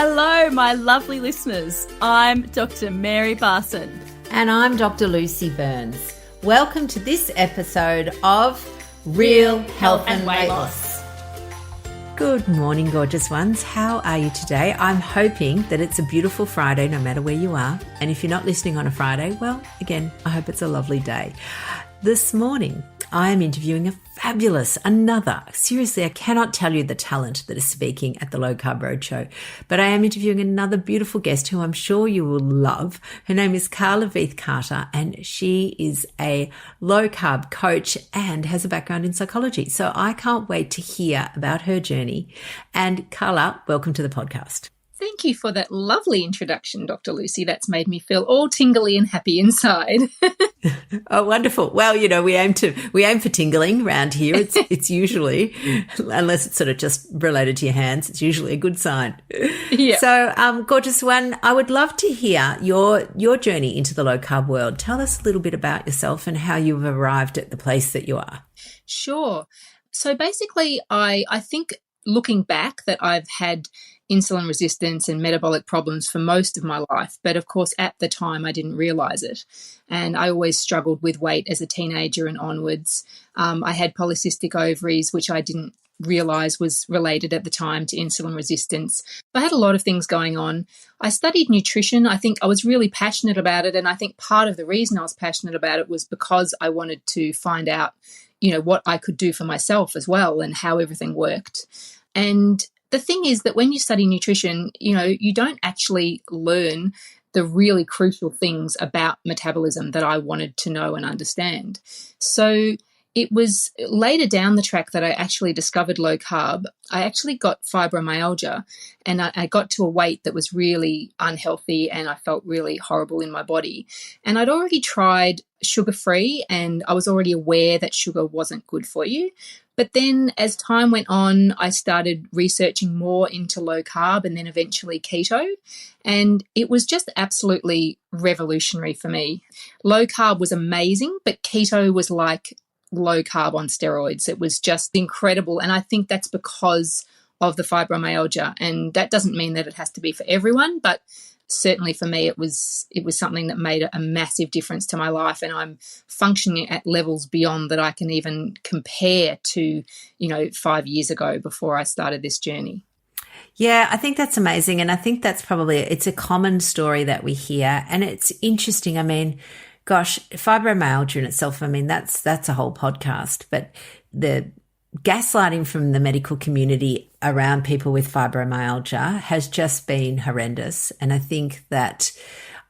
Hello, my lovely listeners. I'm Dr. Mary Barson. And I'm Dr. Lucy Burns. Welcome to this episode of Real Health and Weight Loss. Good morning, gorgeous ones. How are you today? I'm hoping that it's a beautiful Friday no matter where you are. And if you're not listening on a Friday, well, again, I hope it's a lovely day. This morning, I am interviewing seriously, I cannot tell you the talent that is speaking at the Low Carb Roadshow, but I am interviewing another beautiful guest who I'm sure you will love. Her name is Carla Veith-Carter, and she is a low carb coach and has a background in psychology. So I can't wait to hear about her journey. And Carla, welcome to the podcast. Thank you for that lovely introduction, Dr. Lucy. That's made me feel all tingly and happy inside. Oh, wonderful. Well, you know, we aim for tingling around here. It's usually, unless it's sort of just related to your hands, it's usually a good sign. Yeah. So, gorgeous one, I would love to hear your journey into the low carb world. Tell us a little bit about yourself and how you've arrived at the place that you are. Sure. So basically, I think looking back that I've had insulin resistance and metabolic problems for most of my life. But of course, at the time, I didn't realize it. And I always struggled with weight as a teenager and onwards. I had polycystic ovaries, which I didn't realize was related at the time to insulin resistance. I had a lot of things going on. I studied nutrition. I think I was really passionate about it. And I think part of the reason I was passionate about it was because I wanted to find out, you know, what I could do for myself as well and how everything worked. And the thing is that when you study nutrition, you know, you don't actually learn the really crucial things about metabolism that I wanted to know and understand. So it was later down the track that I actually discovered low carb. I actually got fibromyalgia, and I got to a weight that was really unhealthy, and I felt really horrible in my body. And I'd already tried sugar-free, and I was already aware that sugar wasn't good for you. But then as time went on, I started researching more into low carb and then eventually keto. And it was just absolutely revolutionary for me. Low carb was amazing, but keto was like low carb on steroids. It was just incredible. And I think that's because of the fibromyalgia. And that doesn't mean that it has to be for everyone, but certainly for me, it was something that made a massive difference to my life, and I'm functioning at levels beyond that I can even compare to, 5 years ago before I started this journey. Yeah, I think that's amazing. And I think that's it's a common story that we hear. And it's interesting. I mean, gosh, fibromyalgia in itself, that's a whole podcast, but the gaslighting from the medical community around people with fibromyalgia has just been horrendous. And I think that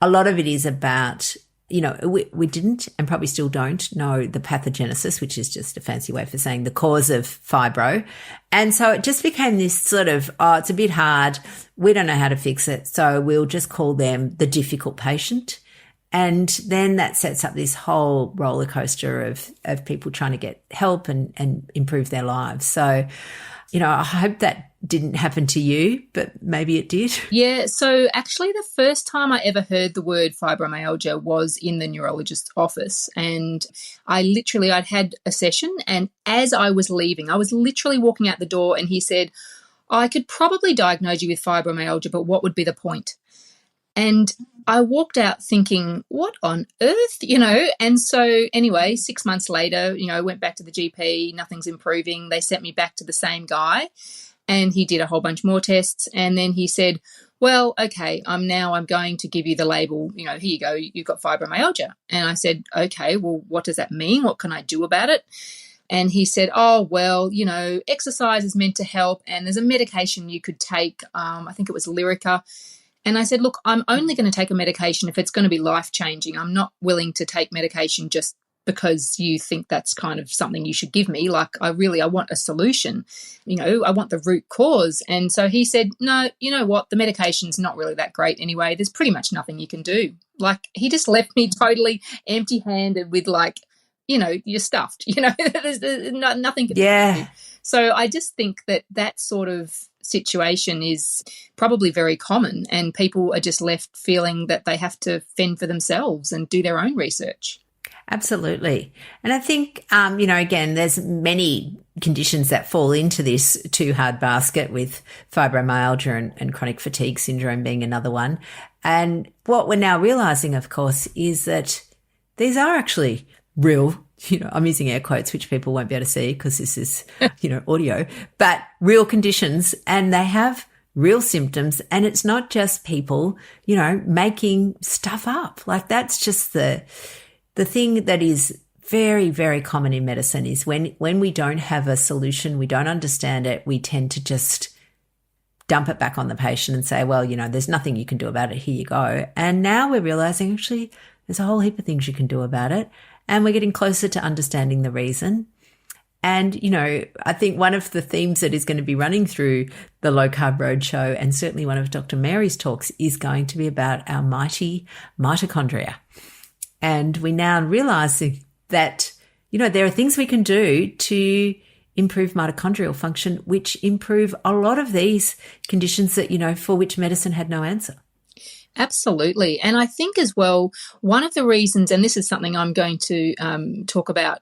a lot of it is about, we didn't and probably still don't know the pathogenesis, which is just a fancy way for saying the cause of fibro. And so it just became this sort of, it's a bit hard. We don't know how to fix it. So we'll just call them the difficult patient. And then that sets up this whole roller coaster of people trying to get help and improve their lives. So, I hope that didn't happen to you, but maybe it did. Yeah. So actually the first time I ever heard the word fibromyalgia was in the neurologist's office. And I'd had a session, and as I was leaving, I was literally walking out the door, and he said, I could probably diagnose you with fibromyalgia, but what would be the point? And I walked out thinking, what on earth, And so anyway, 6 months later, I went back to the GP, nothing's improving. They sent me back to the same guy, and he did a whole bunch more tests. And then he said, well, okay, I'm going to give you the label, here you go, you've got fibromyalgia. And I said, okay, well, what does that mean? What can I do about it? And he said, oh, well, exercise is meant to help, and there's a medication you could take. I think it was Lyrica. And I said, look, I'm only going to take a medication if it's going to be life-changing. I'm not willing to take medication just because you think that's kind of something you should give me. Like, I want a solution. I want the root cause. And so he said, no, you know what? The medication's not really that great anyway. There's pretty much nothing you can do. Like, he just left me totally empty-handed with you're stuffed. There's nothing can do. So I just think that sort of situation is probably very common, and people are just left feeling that they have to fend for themselves and do their own research. Absolutely. And I think, again, there's many conditions that fall into this too hard basket, with fibromyalgia and chronic fatigue syndrome being another one. And what we're now realizing, of course, is that these are actually real, I'm using air quotes, which people won't be able to see because this is, audio, but real conditions, and they have real symptoms. And it's not just people, making stuff up. Like, that's just the thing that is very, very common in medicine, is when we don't have a solution, we don't understand it, we tend to just dump it back on the patient and say, well, there's nothing you can do about it. Here you go. And now we're realizing actually there's a whole heap of things you can do about it. And we're getting closer to understanding the reason. And, I think one of the themes that is going to be running through the Low Carb Roadshow, and certainly one of Dr. Mary's talks, is going to be about our mighty mitochondria. And we now realizing that, there are things we can do to improve mitochondrial function, which improve a lot of these conditions that, for which medicine had no answer. Absolutely. And I think as well, one of the reasons, and this is something I'm going to talk about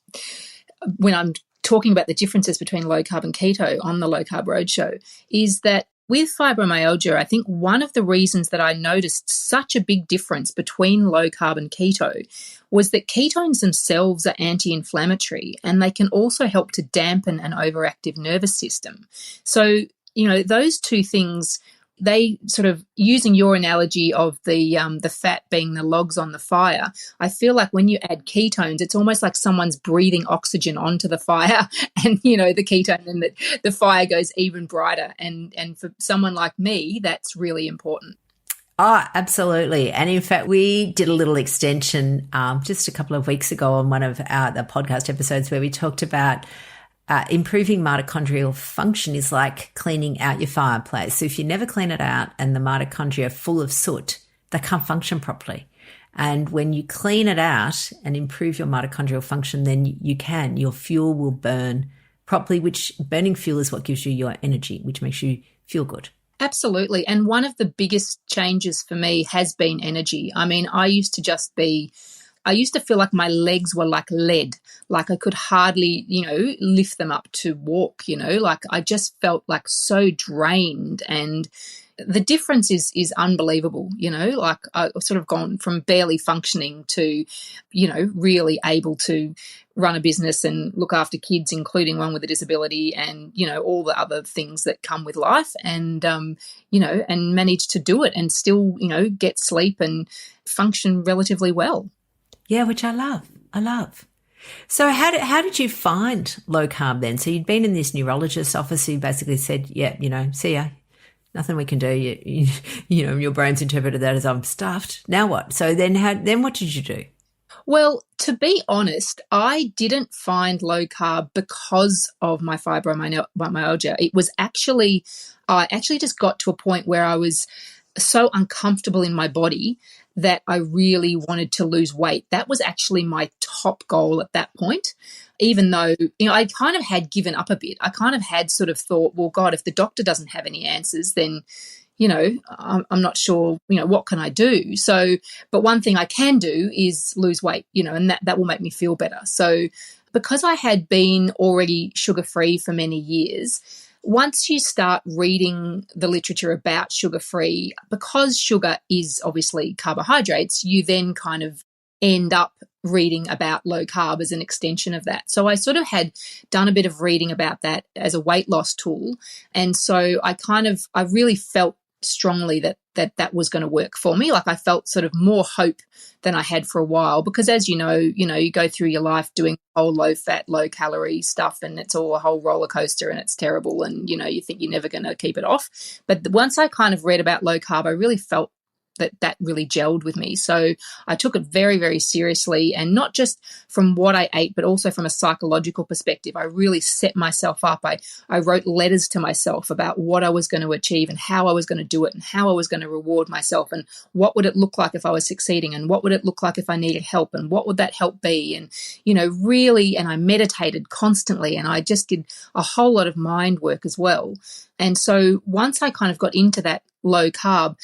when I'm talking about the differences between low carb and keto on the Low Carb Roadshow, is that with fibromyalgia, I think one of the reasons that I noticed such a big difference between low carb and keto was that ketones themselves are anti-inflammatory, and they can also help to dampen an overactive nervous system. So, those two things, they sort of, using your analogy of the fat being the logs on the fire, I feel like when you add ketones, it's almost like someone's breathing oxygen onto the fire, and the ketone, and the fire goes even brighter. And for someone like me, that's really important. Oh, absolutely. And in fact, we did a little extension just a couple of weeks ago on one of the podcast episodes where we talked about improving mitochondrial function is like cleaning out your fireplace. So if you never clean it out and the mitochondria are full of soot, they can't function properly. And when you clean it out and improve your mitochondrial function, then your fuel will burn properly, which burning fuel is what gives you your energy, which makes you feel good. Absolutely. And one of the biggest changes for me has been energy. I mean, I used to feel like my legs were like lead, like I could hardly, lift them up to walk, like I just felt like so drained. And the difference is unbelievable, like I've sort of gone from barely functioning to, really able to run a business and look after kids, including one with a disability, and, all the other things that come with life, and, and manage to do it and still, get sleep and function relatively well. Yeah, which I love. So how did you find low carb then? So you'd been in this neurologist's office who basically said, yeah, see ya, nothing we can do. Your brain's interpreted that as I'm stuffed. Now what? So then what did you do? Well, to be honest, I didn't find low carb because of my fibromyalgia. It was I actually just got to a point where I was so uncomfortable in my body that I really wanted to lose weight. That was actually my top goal at that point, even though, I kind of had given up a bit. I kind of had sort of thought, well, God, if the doctor doesn't have any answers, then, I'm not sure, what can I do? So, but one thing I can do is lose weight, and that will make me feel better. So because I had been already sugar-free for many years, once you start reading the literature about sugar-free, because sugar is obviously carbohydrates, you then kind of end up reading about low carb as an extension of that. So I sort of had done a bit of reading about that as a weight loss tool. And so I really felt strongly that was going to work for me. Like I felt sort of more hope than I had for a while, because as you go through your life doing whole low fat, low calorie stuff, and it's all a whole roller coaster and it's terrible, and you think you're never going to keep it off. But once I kind of read about low carb, I really felt that really gelled with me. So I took it very, very seriously, and not just from what I ate, but also from a psychological perspective. I really set myself up. I wrote letters to myself about what I was going to achieve and how I was going to do it and how I was going to reward myself, and what would it look like if I was succeeding, and what would it look like if I needed help, and what would that help be? And, really, and I meditated constantly, and I just did a whole lot of mind work as well. And so once I kind of got into that low carb,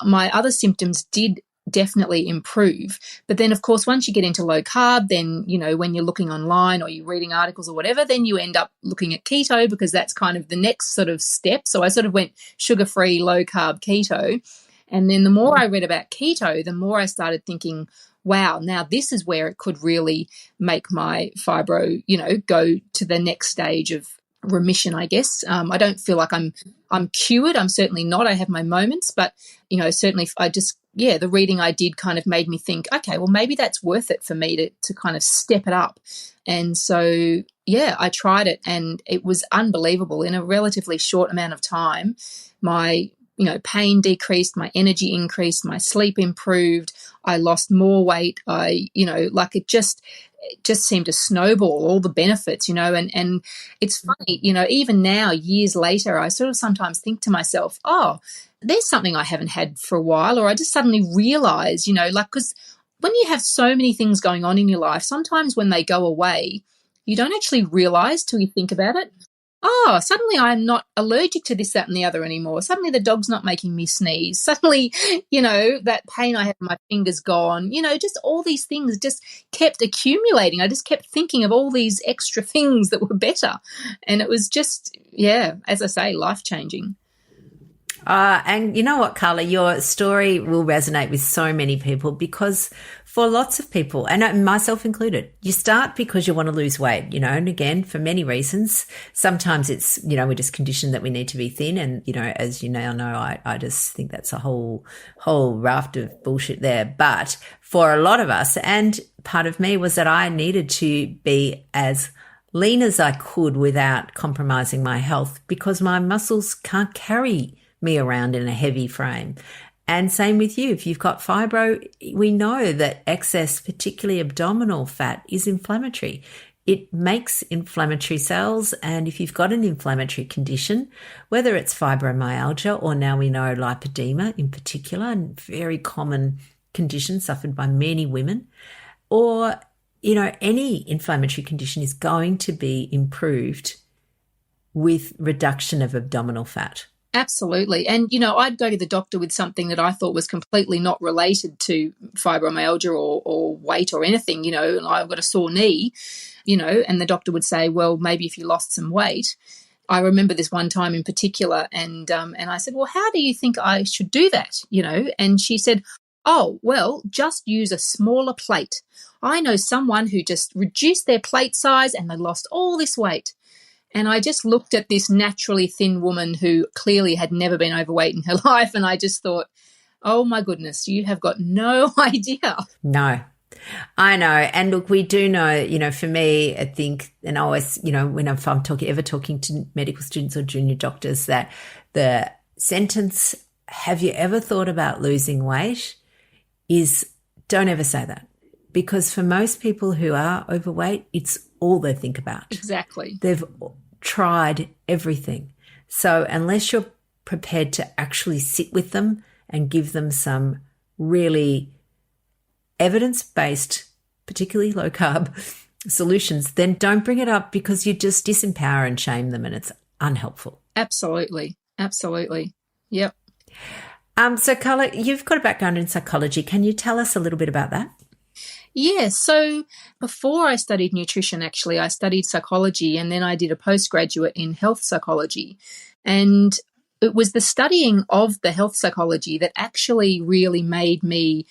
my other symptoms did definitely improve. But then, of course, once you get into low carb, then, you know, when you're looking online or you're reading articles or whatever, then you end up looking at keto, because that's kind of the next sort of step. So I sort of went sugar-free, low carb keto. And then the more I read about keto, the more I started thinking, wow, now this is where it could really make my fibro, you know, go to the next stage of remission, I guess. I don't feel like I'm cured. I'm certainly not. I have my moments, but, you know, certainly the reading I did kind of made me think, okay, well, maybe that's worth it for me to kind of step it up. And so, yeah, I tried it, and it was unbelievable. In a relatively short amount of time, my, you know, pain decreased, my energy increased, my sleep improved, I lost more weight. It just seemed to snowball, all the benefits, you know, and it's funny, you know, even now, years later, I sort of sometimes think to myself, oh, there's something I haven't had for a while, or I just suddenly realize, you know, like, because when you have so many things going on in your life, sometimes when they go away, you don't actually realize till you think about it. Oh, suddenly I'm not allergic to this, that, and the other anymore. Suddenly the dog's not making me sneeze. Suddenly, you know, that pain I had in my finger's gone. You know, just all these things just kept accumulating. I just kept thinking of all these extra things that were better. And it was just, yeah, as I say, life-changing. And you know what, Carla, your story will resonate with so many people, because for lots of people, and myself included, you start because you want to lose weight, you know, and again, for many reasons. Sometimes it's, you know, we're just conditioned that we need to be thin. And, you know, as you now know, I just think that's a whole raft of bullshit there. But for a lot of us, and part of me was that I needed to be as lean as I could without compromising my health, because my muscles can't carry me around in a heavy frame. And same with you. If you've got fibro, we know that excess, particularly abdominal fat, is inflammatory. It makes inflammatory cells. And if you've got an inflammatory condition, whether it's fibromyalgia or now we know lipedema in particular, and very common condition suffered by many women, or, you know, any inflammatory condition is going to be improved with reduction of abdominal fat. Absolutely. And, you know, I'd go to the doctor with something that I thought was completely not related to fibromyalgia or weight or anything. You know, I've got a sore knee, you know, and the doctor would say, well, maybe if you lost some weight. I remember this one time in particular, and I said, well, how do you think I should do that? You know, and she said, oh, well, just use a smaller plate. I know someone who just reduced their plate size and they lost all this weight. And I just looked at this naturally thin woman who clearly had never been overweight in her life, and I just thought, oh, my goodness, you have got no idea. No, I know. And look, we do know, you know, for me, I think, and I always, you know, when I'm talking to medical students or junior doctors, that the sentence, have you ever thought about losing weight, is don't ever say that. Because for most people who are overweight, it's all they think about. Exactly. They've tried everything. So unless you're prepared to actually sit with them and give them some really evidence-based, particularly low-carb solutions, then don't bring it up, because you just disempower and shame them, and it's unhelpful. Absolutely. Absolutely. Yep. So, Carla, you've got a background in psychology. Can you tell us a little bit about that? Yeah, so before I studied nutrition, actually, I studied psychology, and then I did a postgraduate in health psychology. And it was the studying of the health psychology that actually really made me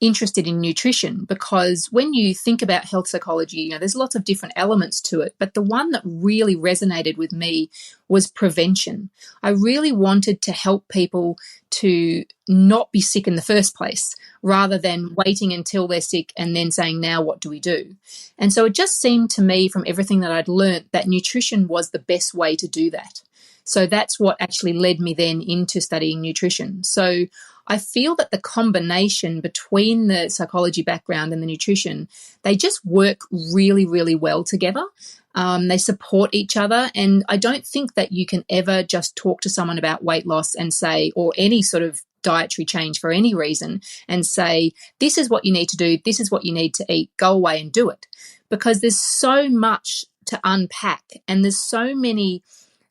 interested in nutrition, because when you think about health psychology, you know, there's lots of different elements to it, but the one that really resonated with me was prevention. I really wanted to help people to not be sick in the first place, rather than waiting until they're sick and then saying, now what do we do? And so it just seemed to me, from everything that I'd learnt, that nutrition was the best way to do that. So that's what actually led me then into studying nutrition. So I feel that the combination between the psychology background and the nutrition, they just work really, really well together. They support each other. And I don't think that you can ever just talk to someone about weight loss and say, or any sort of dietary change for any reason, and say, this is what you need to do, this is what you need to eat, go away and do it. Because there's so much to unpack, and there's so many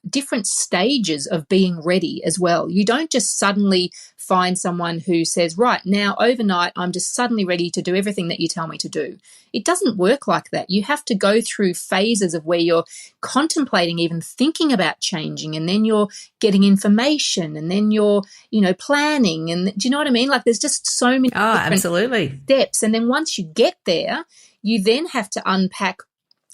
different stages of being ready as well. You don't just suddenly find someone who says, right, now overnight, I'm just suddenly ready to do everything that you tell me to do. It doesn't work like that. You have to go through phases of where you're contemplating, even thinking about changing, and then you're getting information, and then you're, planning. And do you know what I mean? Like, there's just so many absolutely steps. And then once you get there, you then have to unpack,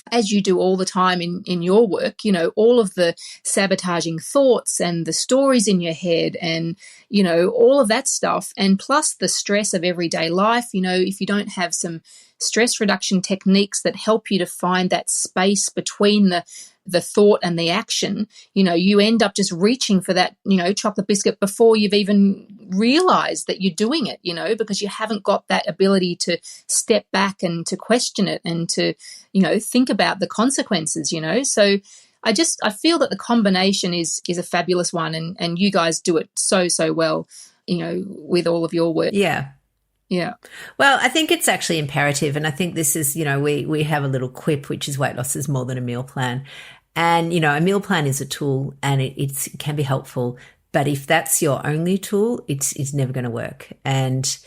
as you do all the time in your work, all of the sabotaging thoughts and the stories in your head and, all of that stuff. And plus the stress of everyday life, if you don't have some stress reduction techniques that help you to find that space between the thought and the action, you end up just reaching for that, chocolate biscuit before you've even realized that you're doing it, because you haven't got that ability to step back and to question it and to, think about the consequences, So I feel that the combination is a fabulous one, and you guys do it so well, with all of your work. Yeah. Yeah. Well, I think it's actually imperative. And I think this is, we have a little quip, which is weight loss is more than a meal plan. And, a meal plan is a tool and it can be helpful. But if that's your only tool, it's never going to work. And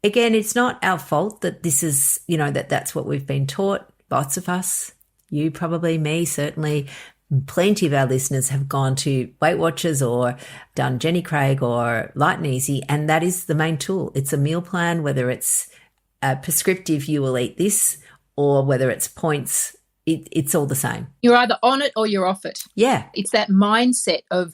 again, it's not our fault that this is, that's what we've been taught. Lots of us, you probably, me, certainly, plenty of our listeners have gone to Weight Watchers or done Jenny Craig or Light and Easy, and that is the main tool. It's a meal plan, whether it's prescriptive, you will eat this, or whether it's points, it's all the same. You're either on it or you're off it. Yeah. It's that mindset of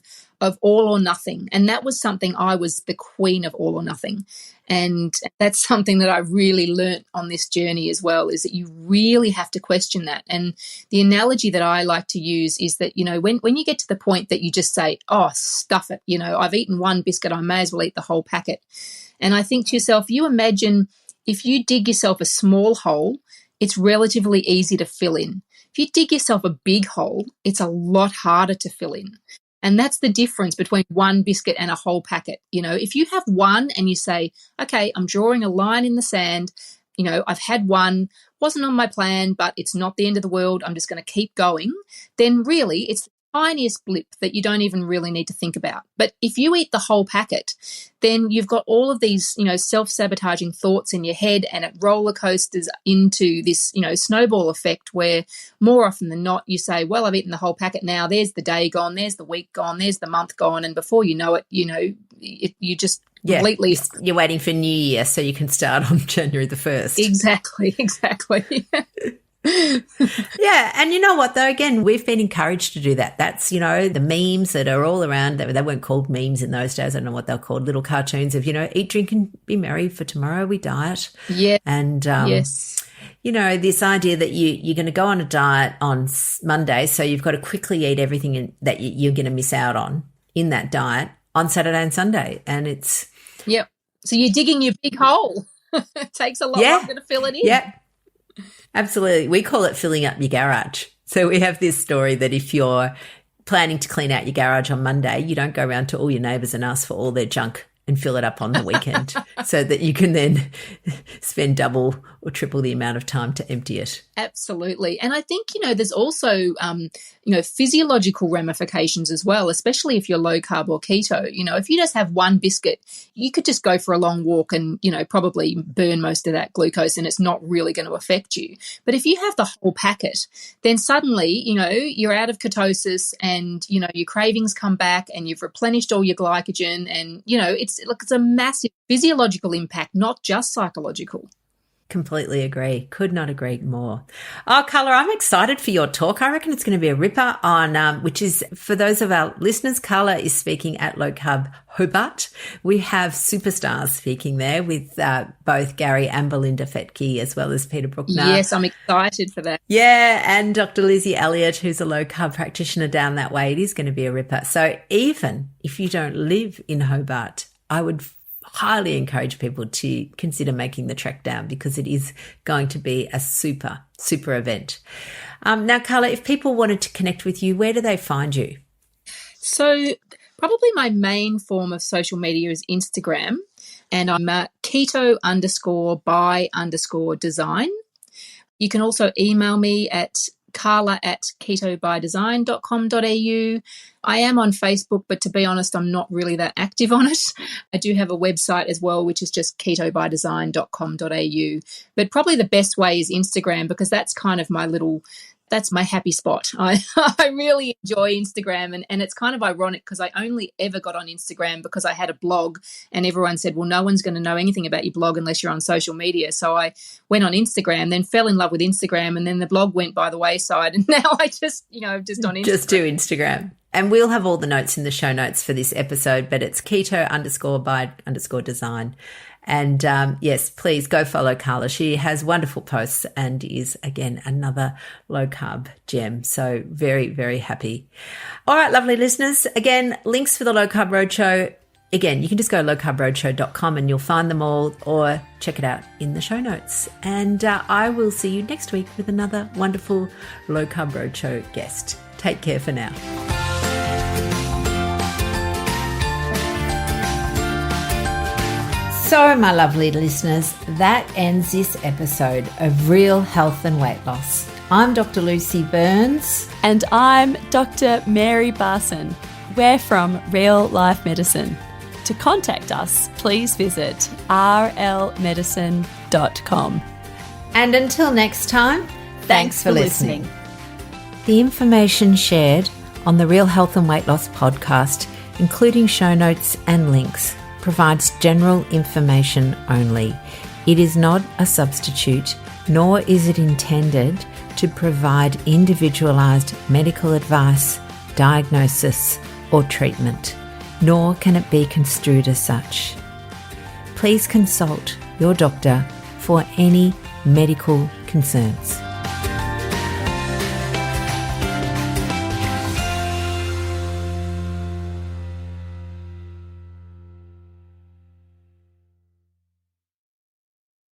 all or nothing. And that was something, I was the queen of all or nothing. And that's something that I really learnt on this journey as well, is that you really have to question that. And the analogy that I like to use is that, when you get to the point that you just say, oh, stuff it, I've eaten one biscuit, I may as well eat the whole packet. And I think to yourself, you imagine if you dig yourself a small hole, it's relatively easy to fill in. If you dig yourself a big hole, it's a lot harder to fill in. And that's the difference between one biscuit and a whole packet. If you have one and you say, okay, I'm drawing a line in the sand, I've had one, wasn't on my plan, but it's not the end of the world, I'm just going to keep going, then really it's the tiniest blip that you don't even really need to think about. But if you eat the whole packet, then you've got all of these, self-sabotaging thoughts in your head, and it roller coasters into this, snowball effect where more often than not you say, well, I've eaten the whole packet now, there's the day gone, there's the week gone, there's the month gone, and before you know it, you just completely... You're waiting for New Year so you can start on January the 1st. Exactly. Yeah. And you know what, though? Again, we've been encouraged to do that. That's, the memes that are all around. They weren't called memes in those days. I don't know what they're called. Little cartoons of, eat, drink and be merry, for tomorrow we diet. Yeah. And, yes. This idea that you're going to go on a diet on Monday, so you've got to quickly eat everything that you're going to miss out on in that diet on Saturday and Sunday. And it's... Yep. So you're digging your big hole. It takes a lot longer to fill it in. Yep. Absolutely. We call it filling up your garage. So we have this story that if you're planning to clean out your garage on Monday, you don't go around to all your neighbours and ask for all their junk and fill it up on the weekend so that you can then spend double or triple the amount of time to empty it. Absolutely. And I think, there's also, physiological ramifications as well, especially if you're low carb or keto. If you just have one biscuit, you could just go for a long walk and, probably burn most of that glucose and it's not really going to affect you. But if you have the whole packet, then suddenly, you're out of ketosis and, your cravings come back and you've replenished all your glycogen and, it's a massive physiological impact, not just psychological. Completely agree. Could not agree more. Oh, Carla, I'm excited for your talk. I reckon it's going to be a ripper on, which is, for those of our listeners, Carla is speaking at Low Carb Hobart. We have superstars speaking there with both Gary and Belinda Fetke, as well as Peter Bruckner. Yes, I'm excited for that. Yeah, and Dr. Lizzie Elliott, who's a low carb practitioner down that way. It is going to be a ripper. So even if you don't live in Hobart, I would highly encourage people to consider making the trek down, because it is going to be a super event. Now, Carla, if people wanted to connect with you, where do they find you? So probably my main form of social media is Instagram, and I'm at keto_by_design. You can also email me at carla@ketobydesign.com.au. I am on Facebook, but to be honest, I'm not really that active on it. I do have a website as well, which is just ketobydesign.com.au. But probably the best way is Instagram, because that's kind of that's my happy spot. I really enjoy Instagram, and it's kind of ironic because I only ever got on Instagram because I had a blog, and everyone said, well, no one's going to know anything about your blog unless you're on social media. So I went on Instagram, then fell in love with Instagram, and then the blog went by the wayside, and now I just on Instagram. Just do Instagram. And we'll have all the notes in the show notes for this episode, but it's keto_by_design. And yes, please go follow Carla. She has wonderful posts and is, again, another low-carb gem. So very, very happy. All right, lovely listeners. Again, links for the Low Carb Roadshow. Again, you can just go lowcarbroadshow.com and you'll find them all, or check it out in the show notes. And I will see you next week with another wonderful Low Carb Roadshow guest. Take care for now. So, my lovely listeners, that ends this episode of Real Health and Weight Loss. I'm Dr. Lucy Burns. And I'm Dr. Mary Barson. We're from Real Life Medicine. To contact us, please visit rlmedicine.com. And until next time, thanks for listening. The information shared on the Real Health and Weight Loss podcast, including show notes and links, provides general information only. It is not a substitute, nor is it intended to provide individualized medical advice, diagnosis, or treatment, nor can it be construed as such. Please consult your doctor for any medical concerns.